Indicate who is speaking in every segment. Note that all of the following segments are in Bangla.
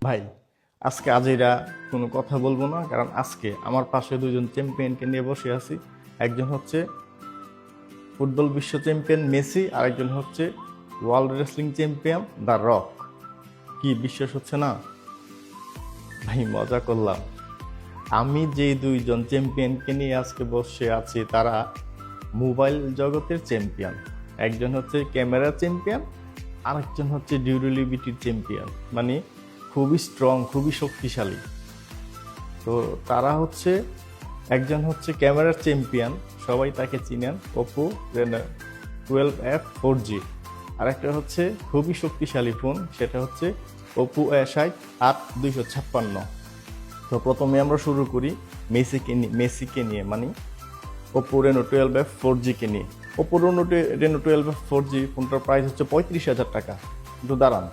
Speaker 1: ভাই, আজকে আজেরা কোনো কথা বলবো না, কারণ আজকে আমার পাশে দুজন চ্যাম্পিয়নকে নিয়ে বসে আছি। একজন হচ্ছে ফুটবল বিশ্ব চ্যাম্পিয়ন মেসি, আর একজন হচ্ছে world wrestling champion the rock. কি বিশ্বাস হচ্ছে না? ভাই মজা করলাম। আমি যে দুইজন চ্যাম্পিয়নকে নিয়ে আজকে বসে আছি তারা মোবাইল জগতের চ্যাম্পিয়ন। একজন হচ্ছে ক্যামেরা চ্যাম্পিয়ন, আরেকজন হচ্ছে ডিউরেবিলিটির চ্যাম্পিয়ন, মানে খুবই স্ট্রং, খুবই শক্তিশালী। তো তারা হচ্ছে, একজন হচ্ছে ক্যামেরার চ্যাম্পিয়ন, সবাই তাকে চিনেন, ওপো Reno12F 4G। আর একটা হচ্ছে খুবই শক্তিশালী ফোন, সেটা হচ্ছে ওপো A60 256। তো প্রথমে আমরা শুরু করি মেসিকে নিয়ে, মানে ওপো Reno12F 4G কে নিয়ে। ওপো Reno12F 4G ফোনটার প্রাইস হচ্ছে 35,000 টাকা। কিন্তু দাঁড়ান,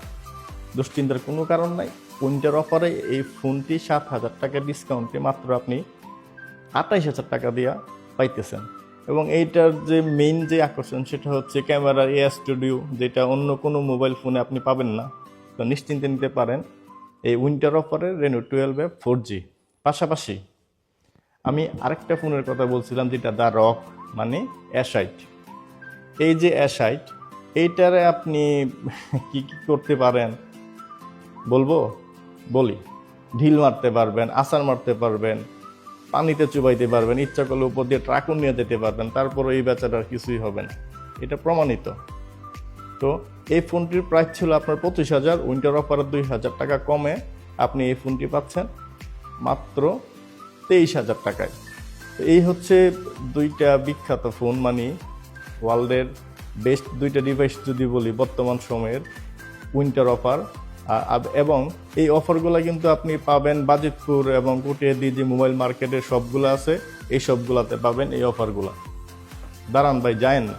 Speaker 1: দুশ্চিন্তার কোনো কারণ নাই। উইন্টার অফারে এই ফোনটি 7,000 টাকা ডিসকাউন্টে মাত্র আপনি 28,000 টাকা দিয়ে পাইতেছেন। এবং এইটার যে মেইন যে আকর্ষণ সেটা হচ্ছে ক্যামেরার স্টুডিও, যেটা অন্য কোনো মোবাইল ফোনে আপনি পাবেন না। তো নিশ্চিন্তে নিতে পারেন এই উইন্টার অফারে Reno12F 4G। পাশাপাশি আমি আরেকটা ফোনের কথা বলছিলাম, যেটা দ্য রক, মানে A60। এই যে A60, এইটারে আপনি কি কি করতে পারেন বলি। ঢিল মারতে পারবেন, আছাড় মারতে পারবেন, পানিতে চুবাইতে পারবেন, ইচ্ছা করলে উপর দিয়ে ট্রাকও নিয়ে যেতে পারবেন, তারপরে এই বেচাটার কিছুই হবে না, এটা প্রমাণিত। তো এই ফোনটির প্রাইস ছিল আপনার 25,000, উইন্টার অফারে 2,000 টাকা কমে আপনি এই ফোনটি পাচ্ছেন মাত্র 23,000 টাকায়। তো এই হচ্ছে দুইটা বিখ্যাত ফোন, মানে ওয়ার্ল্ডের বেস্ট দুইটা ডিভাইস যদি বলি বর্তমান সময়ের উইন্টার অফার। এবং এই অফারগুলো কিন্তু আপনি পাবেন বাজিতপুর এবং কুটিয়াদি যে মোবাইল মার্কেটের সবগুলো আছে, এই সবগুলাতে পাবেন এই অফারগুলো। দাঁড়ান ভাই, যায়েন না,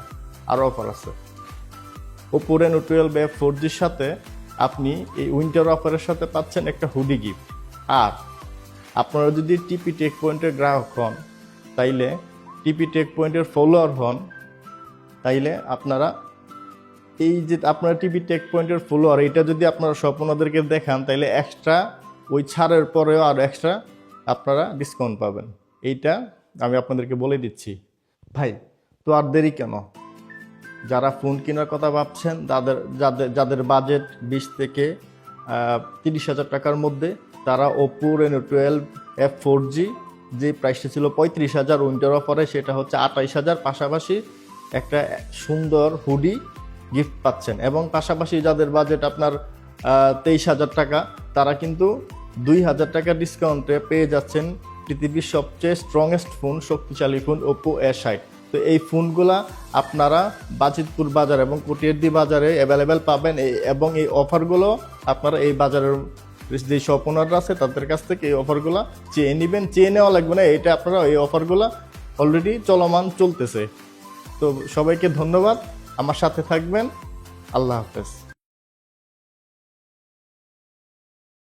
Speaker 1: আরও অফার আছে। ওপো Reno12F 4Gর সাথে আপনি এই উইন্টার অফারের সাথে পাচ্ছেন একটা হুডি গিফট। আর আপনারা যদি টিপি টেক পয়েন্টের গ্রাহক হন, তাইলে টিপি টেক পয়েন্টের ফলোয়ার হন, তাইলে আপনারা এই যে আপনারা টিভি টেক পয়েন্টের ফলোয়ার, এটা যদি আপনারা সব ওনাদেরকে দেখান, তাইলে এক্সট্রা ওই ছাড়ের পরেও আর এক্সট্রা আপনারা ডিসকাউন্ট পাবেন। এইটা আমি আপনাদেরকে বলে দিচ্ছি। ভাই, তো আর দেরি কেন? যারা ফোন কেনার কথা ভাবছেন, যাদের বাজেট 20 থেকে 30,000 টাকার মধ্যে, তারা ওপো Reno12F 4G যে প্রাইসটা ছিল 35,000 উইন্টার অফারে, সেটা হচ্ছে 28,000। পাশাপাশি একটা সুন্দর হুডি গিফট পাচ্ছেন। এবং পাশাপাশি যাদের বাজেট আপনার 23,000 টাকা, তারা কিন্তু 2,000 টাকা ডিসকাউন্টে পেয়ে যাচ্ছেন পৃথিবীর সবচেয়ে স্ট্রংগেস্ট ফোন, শক্তিশালী ফোন ওপো A60। তো এই ফোনগুলা আপনারা বাজিতপুর বাজার এবং কুটিয়াদি বাজারে অ্যাভেলেবেল পাবেন। এবং এই অফারগুলো আপনারা এই বাজারের যে শপ ওনাররা আছে তাদের কাছ থেকে এই অফারগুলো চেয়ে নেবেন। চেয়ে নেওয়া লাগবে না, এটা আপনারা এই অফারগুলো অলরেডি চলমান চলতেছে। তো সবাইকে ধন্যবাদ, আমার সাথে থাকবেন। আল্লাহ হাফেজ।